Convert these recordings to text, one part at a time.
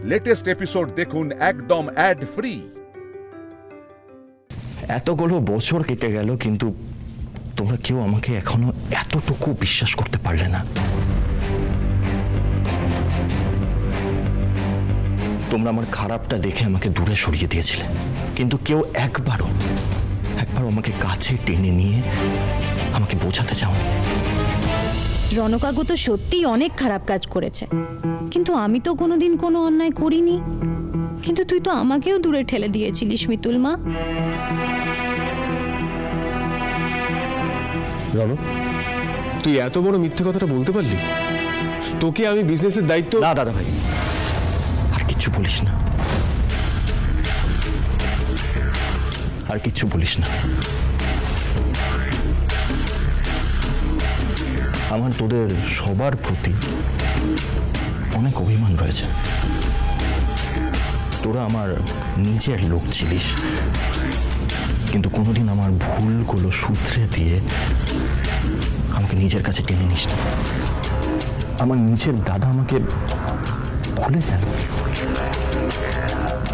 Latest episode দেখুন একদম add free. এতগুলো বছর কেটে গেল, কিন্তু তোমরা কেউ আমাকে এখনো এতটুকু বিশ্বাস করতে পারলে না। তোমরা আমার খারাপটা দেখে আমাকে দূরে সরিয়ে দিয়েছিলে, কিন্তু কেউ একবারও আমাকে কাছে টেনে নিয়ে আমাকে বোঝাতে চাওনি। রণকাকু তো সত্যিই অনেক খারাপ কাজ করেছে, কিন্তু আমি তো কোনোদিন কোনো অন্যায় করিনি। কিন্তু তুই তো আমাকেও দূরে ঠেলে দিয়েছিলিস মিতুল মা। রণ, তুই এত বড় মিথ্যে কথাটা বলতে পারলি? তোকে আমি বিজনেসের দায়িত্ব... না দাদা ভাই, আর কিচ্ছু বলিস না, আর কিচ্ছু বলিস না। আমার তোদের সবার প্রতি অনেক অভিমান রয়েছে। তোরা আমার নিজের লোক ছিলিস, কিন্তু কোনোদিন আমার ভুলগুলো শুধরে দিয়ে আমাকে নিজের কাছে টেনে নিস না। আমার নিজের দাদা আমাকে ভুলে গেল।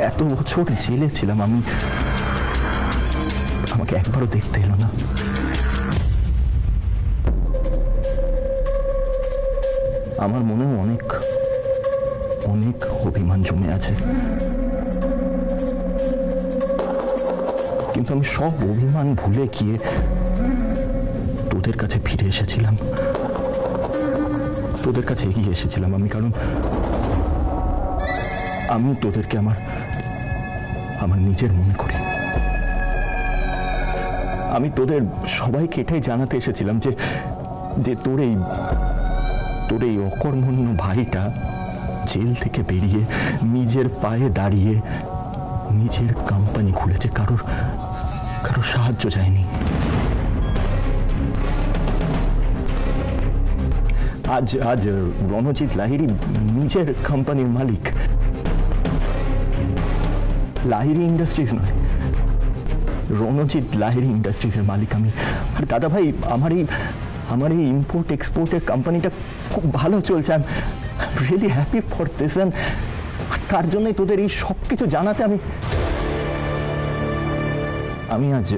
এত বছর জেলে ছিলাম আমি, আমাকে একবারও দেখতে এলো না। আমার মনেও অনেক অনেক অভিমান জমে আছে, কিন্তু আমি সব অভিমান ভুলে গিয়ে তোদের কাছে ফিরে এসেছিলাম, তোদের কাছে এগিয়ে এসেছিলাম আমি, কারণ আমি তোদেরকে আমার নিজের মনে করি। আমি তোদের সবাইকে এটাই জানাতে এসেছিলাম যে তোর এই অকর্মণ্য ভাইটা জেল থেকে বেরিয়ে নিজের পায়ে দাঁড়িয়ে নিজের কোম্পানি খুলেছে, কারোর সাহায্য চায়নি। আজ রণজিৎ লাহিড়ী নিজের কোম্পানির মালিক। লাহিড়ী ইন্ডাস্ট্রিজ নয়, রণজিৎ লাহিড়ী ইন্ডাস্ট্রিজের মালিক আমি। আর দাদা ভাই, আমার এই ইম্পোর্ট এক্সপোর্টের কোম্পানিটা খুব ভালো চলছে। I am really happy for this, আর তার জন্যই তোদের এই সব কিছু জানাতে আমি আজ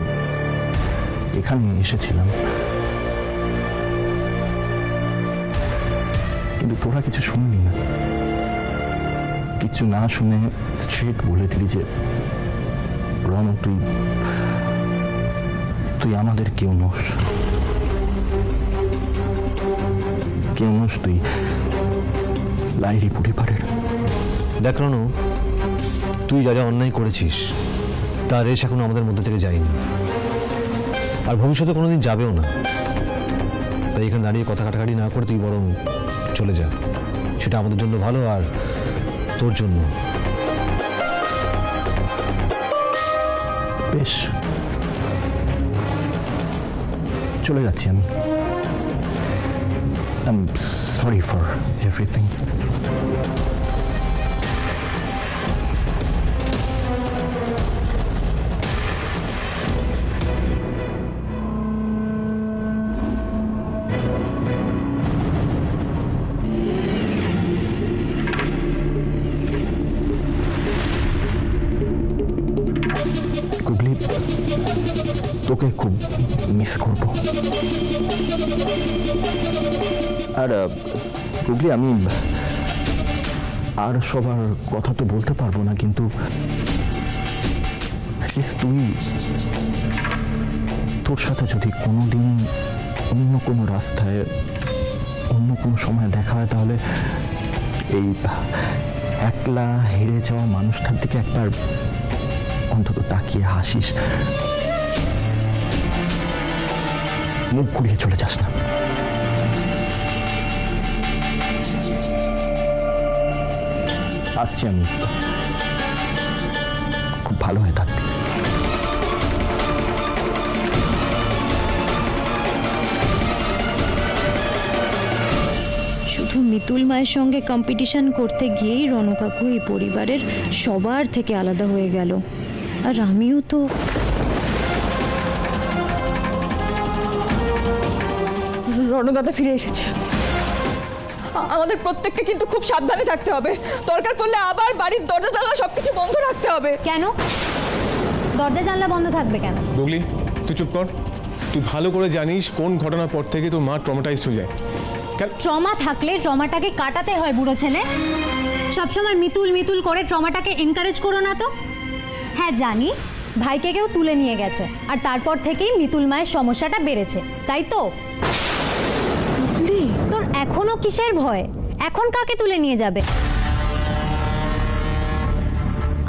এখানে এসেছিলাম। কিন্তু তোরা কিছু শুনলি না, কিছু না শুনে স্ট্রেট বলে দিলি যে রণ, তুই আমাদের কেউ নোস, তুই লাহিড়ী পরিবারের। দেখ রণ, তুই যা যা অন্যায় করেছিস তার রেশ এখনো আমাদের মধ্যে থেকে যায়নি, আর ভবিষ্যতে কোনোদিন যাবেও না। তাই এখানে দাঁড়িয়ে কথা কাটাকাটি না করে তুই বরং চলে যা, সেটা আমাদের জন্য ভালো, আর তোর জন্য। বেশ, চলে যাচ্ছি আমি। I'm sorry for everything. গুগলি, তোকে খুব মিস করব। আর গুগলি, আমি আর সবার কথা তো বলতে পারবো না, কিন্তু তোর সাথে যদি কোনোদিন অন্য কোনো রাস্তায় অন্য কোনো সময় দেখা হয়, তাহলে এই একলা হেরে যাওয়া মানুষটার দিকে একবার অন্তত তাকিয়ে হাসিস, মুখ ঘুরিয়ে চলে যাস না। আসছি আমি, খুব ভালো হয়ে থাকবি। শুধু মিতুল মায়ের সঙ্গে কম্পিটিশন করতে গিয়েই রণকাকু এই পরিবারের সবার থেকে আলাদা হয়ে গেল। আর আমিও তো রণদাদা ফিরে এসেছে। আমাদের প্রত্যেককে কিন্তু খুব সাবধানে থাকতে হবে। দরকার পড়লে আবার বাড়ির দরজা জানলা সবকিছু বন্ধ রাখতে হবে। কেন দরজা জানলা বন্ধ থাকবে কেন? গুগলি তুই চুপ কর। তুই ভালো করে জানিস কোন ঘটনার পর থেকে তোর মা ট্রমাটাইজড হয়ে যায়। ট্রমা থাকলে ট্রমাটাকে কাটাতে হয় বুড়ো ছেলে। সবসময় মিতুল মিতুল করে ট্রমাটাকে এনকারেজ করো না তো। হ্যাঁ জানি ভাইকে কেউ তুলে নিয়ে গেছে আর তারপর থেকেই মিতুল মায়ের সমস্যাটা বেড়েছে, তাই তো? তোর এখনো কিসের ভয়? এখন কাকে তুলে নিয়ে যাবে?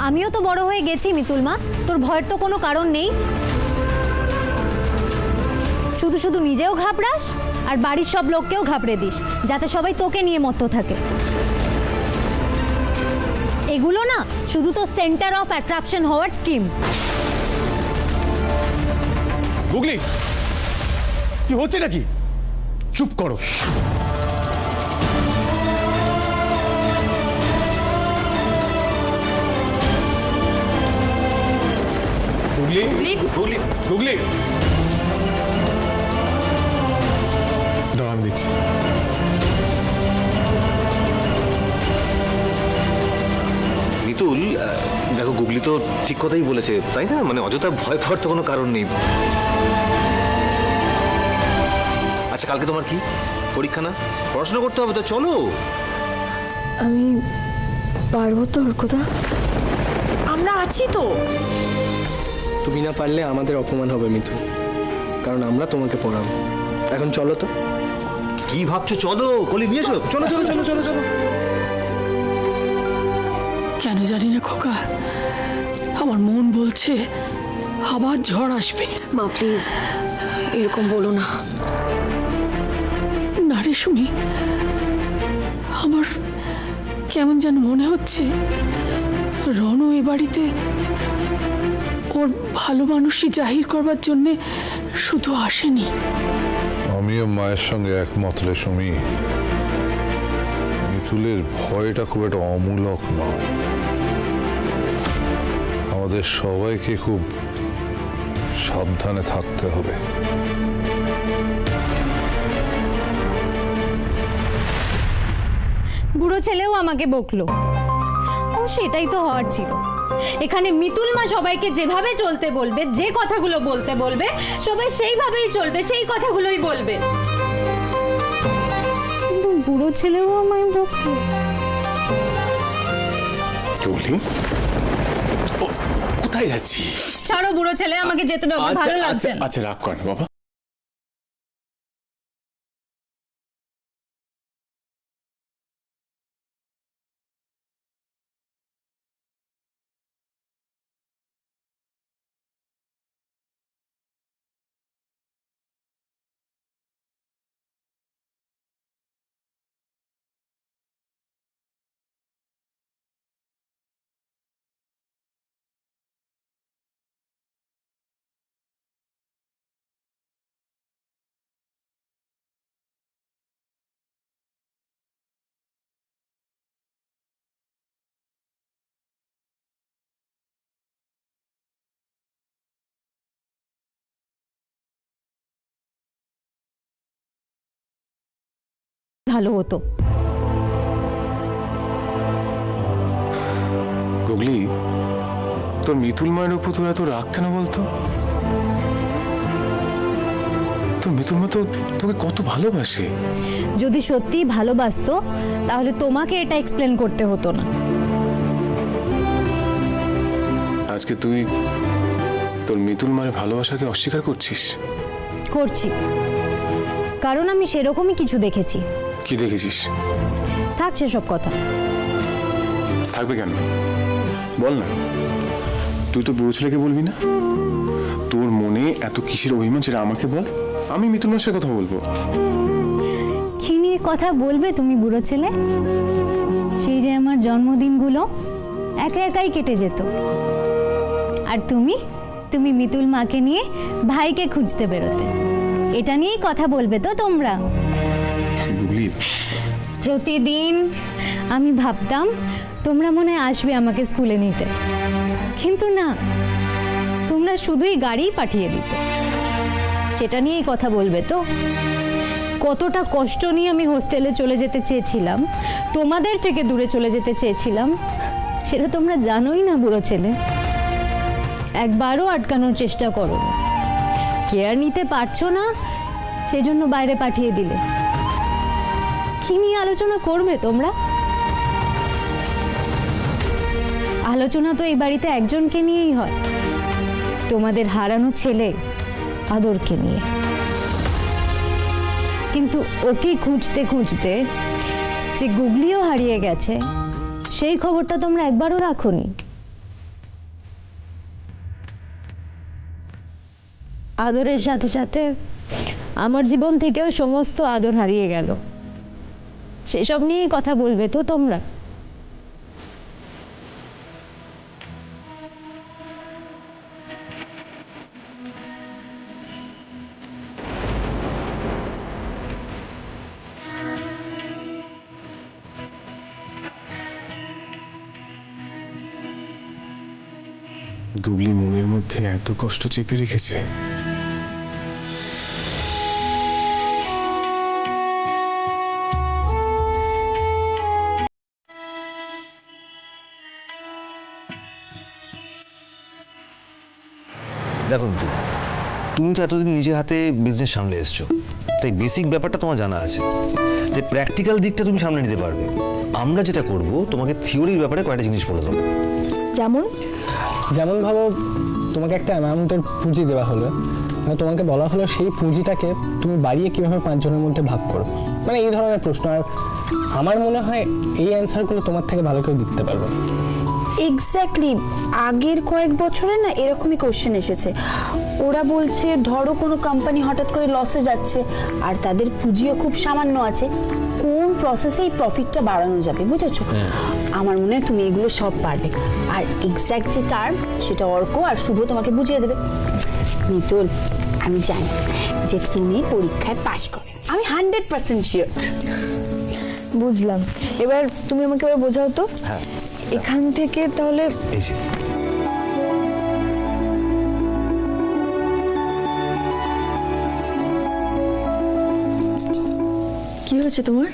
আমিও তো বড় হয়ে গেছি মিতুল মা, তোর ভয়ের তো কোনো কারণ নেই। শুধু শুধু নিজেও ঘাবড়াস আর বাড়ির সব লোককেও ঘাবড়ে দিস যাতে সবাই তোকে নিয়ে মত্ত থাকে। এগুলো না শুধু তো সেন্টার অফ অ্যাট্রাকশন হওয়ার স্কিম। গুগলি কি হচ্ছে নাকি? চুপ করো। গুগলি গুগলি গুগলি দাঁড়া আমি দিচ্ছি। মিতুল দেখো গুগলি তো ঠিক কথাই বলেছে তাই না, মানে অযথা ভয় পাওয়ার তো কোনো কারণ নেই। আচ্ছা কালকে তোমার কি পরীক্ষা না? পড়াশোনা করতে হবে তো, চলো। আমি পারবো তো অর্কদা, আমরা আছি তো। তুমি না পারলে আমাদের অপমান হবে মিতু, কারণ আমরা তোমাকে পড়াবো। এখন চলো তো। কি ভাবছো? চলো কলি নিয়ে এসো। চলো চলো চলো চলো চলো। কেন জানি না খোকা, আমার মন বলছে আবার ঝড় আসবে। মা প্লিজ এরকম বলো না। না রে শুনি, আমার কেমন যেন মনে হচ্ছে রণ এ বাড়িতে ওর ভালো মানুষই জাহির করবার জন্যে শুধু আসেনি। আমিও মায়ের সঙ্গে একমত রে সুমি। মিতুলের ভয়টা খুব একটা অমূলক নয়। আমাদের সবাইকে খুব সাবধানে থাকতে হবে। বুড়ো ছেলেও আমাকে বকলো। ও সেটাই তো হওয়ার ছিল। এখানে মিতুল মা সবাইকে যেভাবে চলতে বলবে, যে কথাগুলো বলতে বলবে, সবাই সেইভাবেই চলবে, সেই কথাগুলোই বলবে। কিন্তু বুড়ো ছেলেও আমায় বকলো। কোথায় যাচ্ছি? ছাড়ো বুড়ো ছেলে, আমাকে যেতে দাও, আমার ভালো লাগছে না। আচ্ছা রাগ কর না বাবা। ভালো হতো। গুগলি তোর মিতুল মায়ের উপর তোর এত রাগ কেন বলতো? তোর মিতুল মা তো তোকে কত ভালোবাসে। যদি সত্যিই ভালোবাসতো তাহলে তোমাকে এটা এক্সপ্লেন করতে হতো না। আজকে তুই তোর মিতুল মায়ের ভালোবাসাকে অস্বীকার করছিস? করছি, কারণ আমি সেরকমই কিছু দেখেছি। কি দেখেছিস? থাকছে সব কথা। থাকবে কেন? বল না। তুই তো বুড়ো ছেলেকে বলবি না? তোর মনে এত কিসের অভিমান সেটা আমাকে বল, আমি মিতুল মাসের কথা বলবো। কি নিয়ে কথা বলবে তুমি বুড়ো ছেলে? সেই যে আমার জন্মদিনগুলো একা একাই কেটে যেত, আর তুমি মিতুল মাকে নিয়ে ভাইকে খুঁজতে বেরোতে। এটা নিয়েই কথা বলবে তো তোমরা? প্রতিদিন আমি ভাবতাম তোমরা মনে হয় আসবে আমাকে স্কুলে নিতে, কিন্তু না, তোমরা শুধুই গাড়ি পাঠিয়ে দিতে। সেটা নিয়েই কথা বলবে তো? কতটা কষ্ট নিয়ে আমি হোস্টেলে চলে যেতে চেয়েছিলাম, তোমাদের থেকে দূরে চলে যেতে চেয়েছিলাম, সেটা তোমরা জানোই না বুড়ো ছেলে। একবারও আটকানোর চেষ্টা করো, কেয়ার নিতে পারছো না সেই জন্য বাইরে পাঠিয়ে দিলে। কি নিয়ে আলোচনা করবে তোমরা? আলোচনা তো এই বাড়িতে একজনকে নিয়েই হয়, তোমাদের হারানো ছেলে আদরকে নিয়ে। কিন্তু ওকে খুঁজতে খুঁজতে যে গুগলিও হারিয়ে গেছে, সেই খবরটা তোমরা একবারও রাখোনি। আদরের সাথে সাথে আমার জীবন থেকেও সমস্ত আদর হারিয়ে গেল, সেসব নিয়েই কথা বলবে তো তোমরা? গুগলি মনের মধ্যে এত কষ্ট চেপে রেখেছে। দেখুন, তুমি তো এতদিন নিজে হাতে বিজনেস সামলে এসছো, তাই বেসিক ব্যাপারটা তোমার জানা আছে, যে প্র্যাকটিক্যাল দিকটা তুমি সামলে নিতে পারবে। আমরা যেটা করব, তোমাকে থিওরির ব্যাপারে কয়েকটা জিনিস বলে দেবো। যেমন ভাবো, তোমাকে একটা অ্যামাউন্টের পুঁজি দেওয়া হলো, মানে তোমাকে বলা হলো সেই পুঁজিটাকে তুমি বাড়িয়ে কীভাবে 5 জনের মধ্যে ভাগ করো, মানে এই ধরনের প্রশ্ন। আর আমার মনে হয় এই অ্যান্সারগুলো তোমার থেকে ভালো কেউ দিতে পারবে। এক্স্যাক্টলি, আগের কয়েক বছরে না এরকমই কোশ্চেন এসেছে। ওরা বলছে ধরো কোনো কোম্পানি হঠাৎ করে লসে যাচ্ছে আর তাদের পুঁজিও খুব সামান্য আছে, কোন প্রসেসে এই প্রফিটটা বাড়ানো যাবে, বুঝেছো? আমার মনে হয় তুমি এগুলো সব পারবে। আর এক্স্যাক্ট যে টার্ম সেটা অর্ক আর শুভ তোমাকে বুঝিয়ে দেবে। মিতুল, আমি জানি যে তুমি পরীক্ষায় পাশ করবে, আমি 100% শিওর। বুঝলাম। এবার তুমি আমাকে এবার বোঝাও তো, এখান থেকে তাহলে এই যে কি হয়েছে তোমার?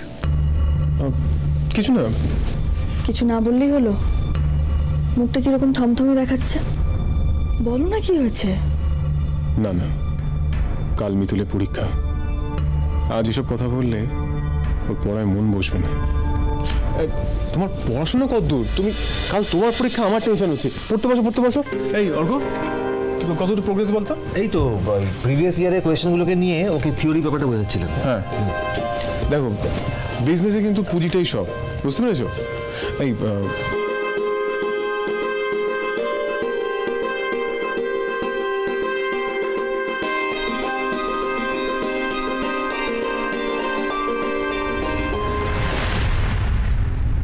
কিছু না। কিছু না বললেই হলো? মুখটা কিরকম থমথমে দেখাচ্ছে, বলো না কি হয়েছে? না না, কাল মিতুলের পরীক্ষা, আজ এসব কথা বললে ওর পড়ায় মন বসবে না। তোমার পড়াশোনা কত দূর? তুমি কাল তোমার পরীক্ষা, আমার টেনশন হচ্ছে। পড়তে বসো। এই অর্ঘ, কতদূর প্রোগ্রেস বলতো? এই তো প্রিভিয়াস ইয়ারের কোয়েশ্চেনগুলোকে নিয়ে ওকে থিওরি ব্যাপারটা বোঝাচ্ছিলাম। হ্যাঁ, দেখো বিজনেসে কিন্তু পুঁজিটাই সব, বুঝতে পেরেছো? এই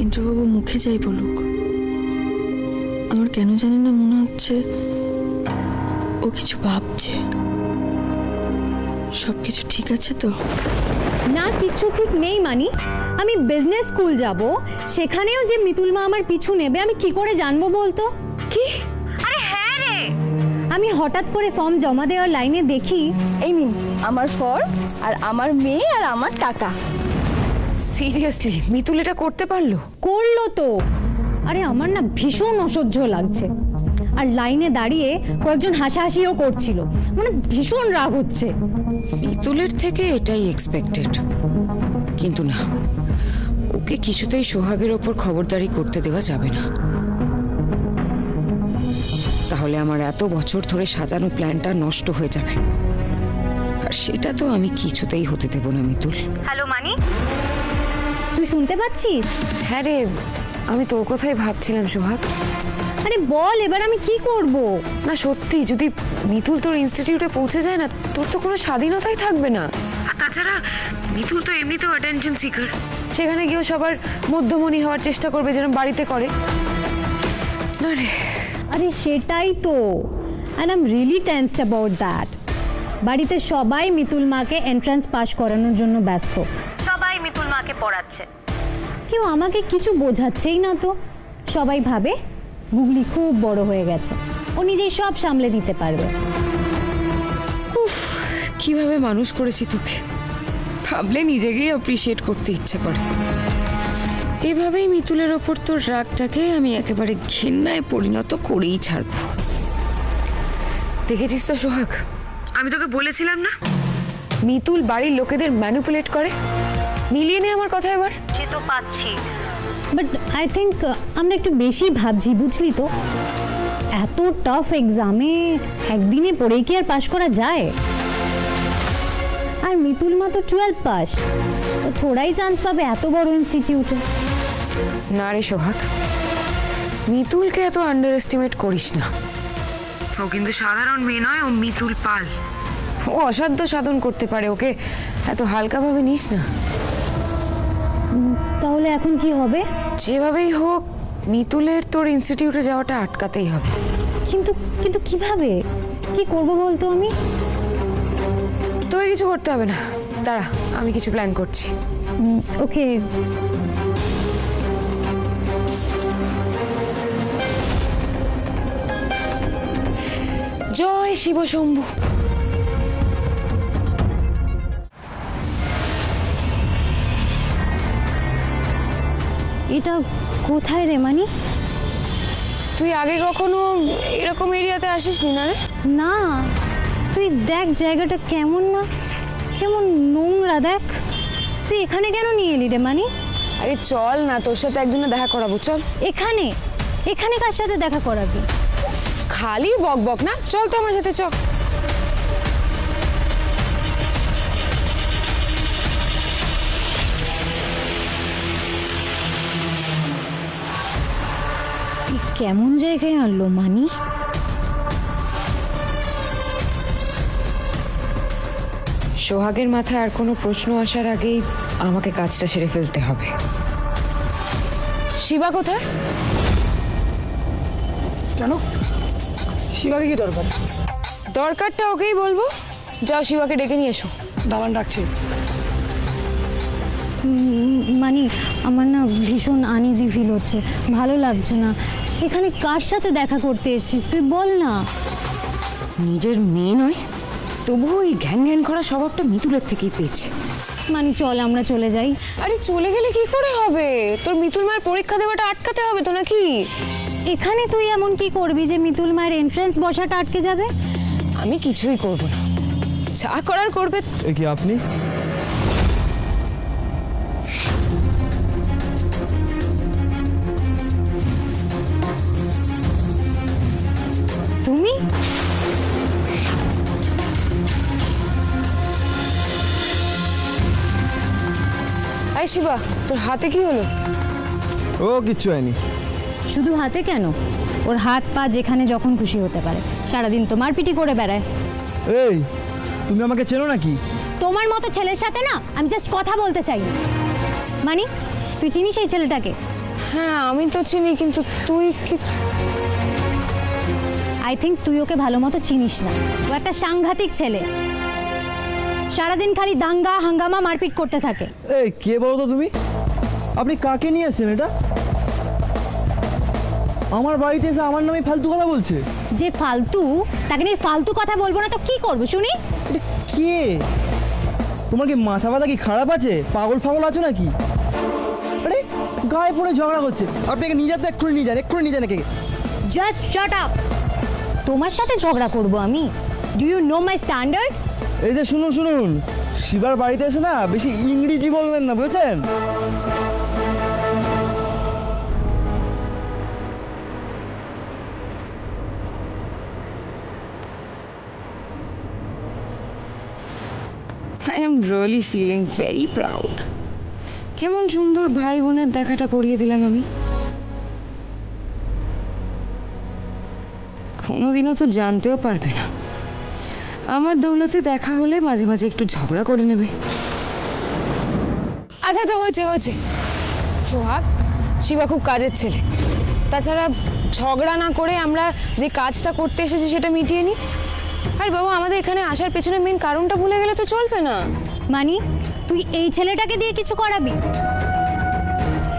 ইন্দ্রবাবু মুখে যাই বলুক, আমার কেন জানি না মনে হচ্ছে ও কিছু ভাবছে। সবকিছু ঠিক আছে তো? না, কিছু ঠিক নেই মানি। আমি বিজনেস স্কুল যাব, সেখানেও যে মিতুল মা আমার পিছু নেবে আমি কি করে জানবো বলতো? কি? আরে হ্যাঁ রে, আমি হঠাৎ করে ফর্ম জমা দেওয়ার লাইনে দেখি এই নিন আমার ফর্ম আর আমার মেয়ে আর আমার টাকা। সিরিয়াসলি মিতুল এটা করতে পারলো? করলো তো। আরে আমার না ভীষণ অসহ্য লাগছে, আর লাইনে দাঁড়িয়ে কয়েকজন হাসাহাসিও করছিল, মানে ভীষণ রাগ হচ্ছে। মিতুলের থেকে এটাই এক্সপেক্টেড, কিন্তু না, ওকে কিছুতেই সোহাগের ওপর খবরদারি করতে দেওয়া যাবে না। তাহলে আমার এত বছর ধরে সাজানো প্ল্যানটা নষ্ট হয়ে যাবে, আর সেটা তো আমি কিছুতেই হতে দেব না। মিতুল, হ্যালো মানি, তুই শুনতে পাচ্ছিস? হ্যাঁ রে, আমি তোর কথাই ভাবছিলাম সোহাগ। আরে বল, এবার আমি কি করব? না সত্যি, যদি মিতুল তোর ইনস্টিটিউটে পৌঁছে যায় না, তোর তো কোনো স্বাধীনতাই থাকবে না। আর তাছাড়া মিতুল তো এমনিতেও অ্যাটেনশন সিকার, সেখানে গিয়েও সবার মধ্যমণি হওয়ার চেষ্টা করবে যেরকম বাড়িতে করে। না রে, আরে সেটাই তো, and I am really tensed about that. বাড়িতে সবাই মিতুল মাকে এন্ট্রান্স পাস করানোর জন্য ব্যস্ত, সবাই মিতুল মাকে পড়াচ্ছে, কেউ আমাকে কিছু বোঝাচ্ছেই না। তো সবাই ভাবে গুগলি খুব বড় হয়ে গেছে, ও নিজেই সব সামলে নিতে পারবে। উফ, কিভাবে মানুষ করেছি তোকে, ভাবলে নিজেকেই অ্যাপ্রিসিয়েট করতে ইচ্ছে করে। এভাবেই মিতুলের ওপর তোর রাগটাকে আমি একেবারে ঘেন্নায় পরিণত করেই ছাড়ব। দেখেছিস তো সোহাগ, আমি তোকে বলেছিলাম না মিতুল বাড়ির লোকেদের ম্যানিপুলেট করে। মিলিয়ে নে আমার কথা এবার। সে তো পাচ্ছি, বাট আই থিঙ্ক আমরা একটু বেশি ভাবছি, বুঝলি তো। এত টাফ এক্সামে একদিনে পড়েই কি আর পাশ করা যায়? আর মিতুল মা তো 12 পাস, তো থোড়াই চান্স পাবে এত বড় ইনস্টিটিউটে। না রে সোহাগ, মিতুলকে এত আন্ডার এস্টিমেট করিস না। ও কিন্তু সাধারণ মেয়ে নয়, ও মিতুল পাল। ও অসাধ্য সাধন করতে পারে, ওকে এত হালকাভাবে নিস না। তাহলে এখন কি হবে? যেভাবেই হোক মিতুলের তোর ইনস্টিটিউটে যাওয়াটা আটকাতেই হবে। কিন্তু কিন্তু কিভাবে, কি করব বলতো আমি? তোকে কিছু করতে হবে না, দাঁড়া আমি কিছু প্ল্যান করছি। ওকে। জয় শিব শম্ভু। এটা কোথায় রে মানি? তুই আগে কখনো এরকম এরিয়াতে আসিসনি না রে? না, তুই দেখ জায়গাটা কেমন, না কেমন নোংরা, দেখ। তুই এখানে কেন নিয়ে এলি রে মানি? আরে চল না, তোর সাথে একজনের দেখা করাবো, চল। এখানে? এখানে কার সাথে দেখা করাবি? খালি বক বক না, চল তো আমার সাথে, চল। কেমন জায়গায় আনলো মানি? সোহাগের মাথায় আর কোনো প্রশ্ন আসার আগেই আমাকে কাজটা সেরে ফেলতে হবে। শিবা কোথায়? কেন? শিবাকে কি দরকার? দরকারটা ওকেই বলবো। যাও শিবাকে ডেকে নিয়ে এসো। দালান ডাকছি। মানি আমার না ভীষণ আনইজি ফিল হচ্ছে, ভালো লাগছে না। এখানে কার সাথে দেখা করতে এসেছিস তুই বল না। নিজের মেয়ে নয়, তবুও এই ঘ্যান ঘ্যান করা স্বভাবটা মিতুলের থেকেই পেয়েছে। মানি চল আমরা চলে যাই। আরে চলে গেলে কি করে হবে? তোর মিতুল মায়ের পরীক্ষা দেওয়াটা আটকাতে হবে তো নাকি? এখানে তুই এমন কি করবি যে মিতুল মায়ের এন্ট্রান্স বসাটা আটকে যাবে? আমি কিছুই করব না, যা করার করবে। এ কি আপনি? তুমি? আরে শিবা, তোর হাতে কি হলো? ও কিচ্ছু হয়নি। শুধু হাতে কেন, ওর হাত পা যেখানে যখন খুশি হতে পারে। সারাদিন তো মারপিটি করে বেড়ায়। এই তুমি আমাকে চেনো নাকি? তোমার মতো ছেলের সাথে না আমি জাস্ট কথা বলতে চাই। মানি তুই চিনিস এই ছেলেটাকে? হ্যাঁ আমি তো চিনি, কিন্তু তুই কি? আই থিঙ্ক তুই ওকে ভালো মতো চিনিস না। ও একটা সাংঘাতিক ছেলে, সারাদিন খালি দাঙ্গা হাঙ্গামা মারপিট করতে থাকে। এই কে বলো তো তুমি? আপনি কাকে নিয়ে এসেছেন? এটা আমার বাড়িতে এসে আমার নামে ফালতু কথা বলছে। যে ফালতু তাকে নিয়ে ফালতু কথা বলবো না তো কি করবো শুনি? এটা কে? তোমার কি মাথা ব্যথা কি খারাপ আছে? পাগল ফাগল আছো নাকি? আরে গায়ে পড়ে ঝগড়া করছে। আপনি একে নিয়ে যান, এক্ষুনি নিয়ে যান, এক্ষুনি নিয়ে যান একে। Just shut up. তোমার সাথে ঝগড়া করবো আমি? Do you know my standard? এই যে শুনুন শুনুন, শিবার বাড়িতে এসে না বেশি ইংরেজি বলবেন না, বুঝছেন? I am really feeling very proud. কেমন সুন্দর ভাই বোনের দেখাটা করিয়ে দিলাম আমি। কোনোদিনও তো জানতেও পারবে না আমার দৌলতে দেখা হলে মাঝে মাঝে একটু ঝগড়া করে নেবে। আচ্ছা তো হয়েছে হয়েছে। সোহাগ, শিবা খুব কাজের ছেলে, তাছাড়া ঝগড়া না করে আমরা যে কাজটা করতে এসেছি সেটা মিটিয়ে নিই। আরে বাবা, আমাদের এখানে আসার পেছনে মেন কারণটা ভুলে গেলে তো চলবে না। মানি তুই এই ছেলেটাকে দিয়ে কিছু করাবি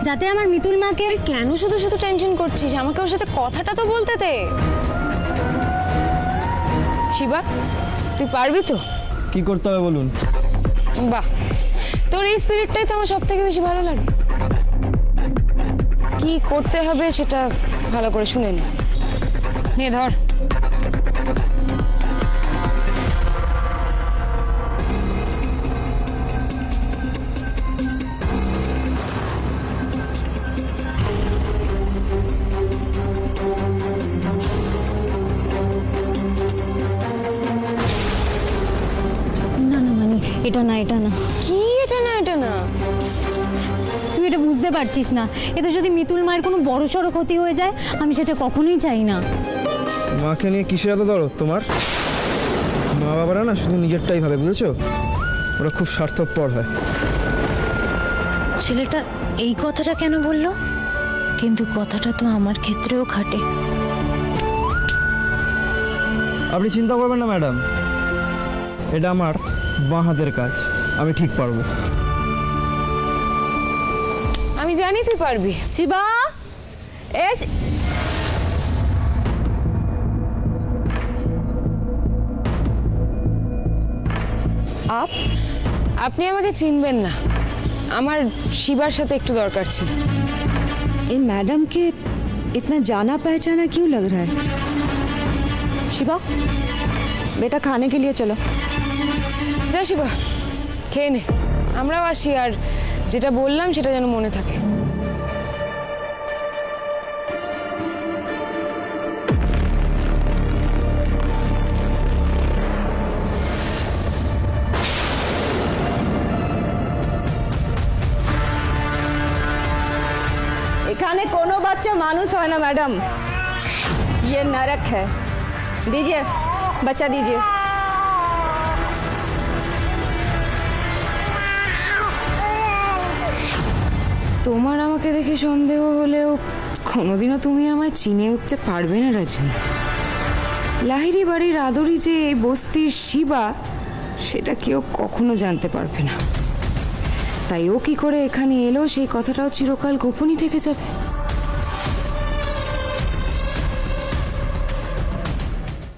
যাতে আমার মিতুল মাকে? কেন শুধু শুধু টেনশন করছিস? আমাকে ওর সাথে কথাটা তো বলতে দে। শিবা, তুই পারবি তো? কি করতে হবে বলুন। বাহ, তোর এই স্পিরিটটাই তো আমার সব থেকে বেশি ভালো লাগে। কি করতে হবে সেটা ভালো করে শুনে নে ধর। না না মানে এটা না, এটা না। কি এটা না? এটা না তুই এটা বুঝতে পারছিস না। এতে যদি মিতুল মায়ের কোনো বড়সড় ক্ষতি হয়ে যায়, আমি সেটা কখনোই চাই না। মাকে নিয়ে কিসের এত দরদ তোমার? মা বাবারা না শুধু নিজেরটাই ভাবে, বুঝেছো? ওরা খুব স্বার্থপর হয়। ছেলেটা এই কথাটা কেন বলল? কিন্তু কথাটা তো আমার ক্ষেত্রেও খাটে। আপনি চিন্তা করবেন না ম্যাডাম, এটা আমার বাঁ হাতের কাজ, আমি ঠিক পারবো। আমি জানি তুই পারবি। শিবা, আপনি আমাকে চিনবেন না, আমার শিবার সাথে একটু দরকার ছিল। इन मैडम के इतना जाना पहचाना क्यों लग रहा है? शिवा, बेटा खाने के लिए चलो। যা শিবা, খেয়ে নে, আমরাও আসি। আর যেটা বললাম সেটা যেন মনে থাকে। এখানে কোনো বাচ্চা মানুষ হয় না ম্যাডাম, ये नरक है। दीजिए बच्चा दीजिए। তোমার আমাকে দেখে সন্দেহ হলেও কোনোদিনও তুমি আমায় চিনে উঠতে পারবে না রজনী। লাহিড়ী বাড়ির আদরি যে এই বস্তির শিবা, সেটা কেউ কখনো জানতে পারবে না। তাই ও কি করে এখানে এলো সেই কথাটাও চিরকাল গোপনই থেকে যাবে।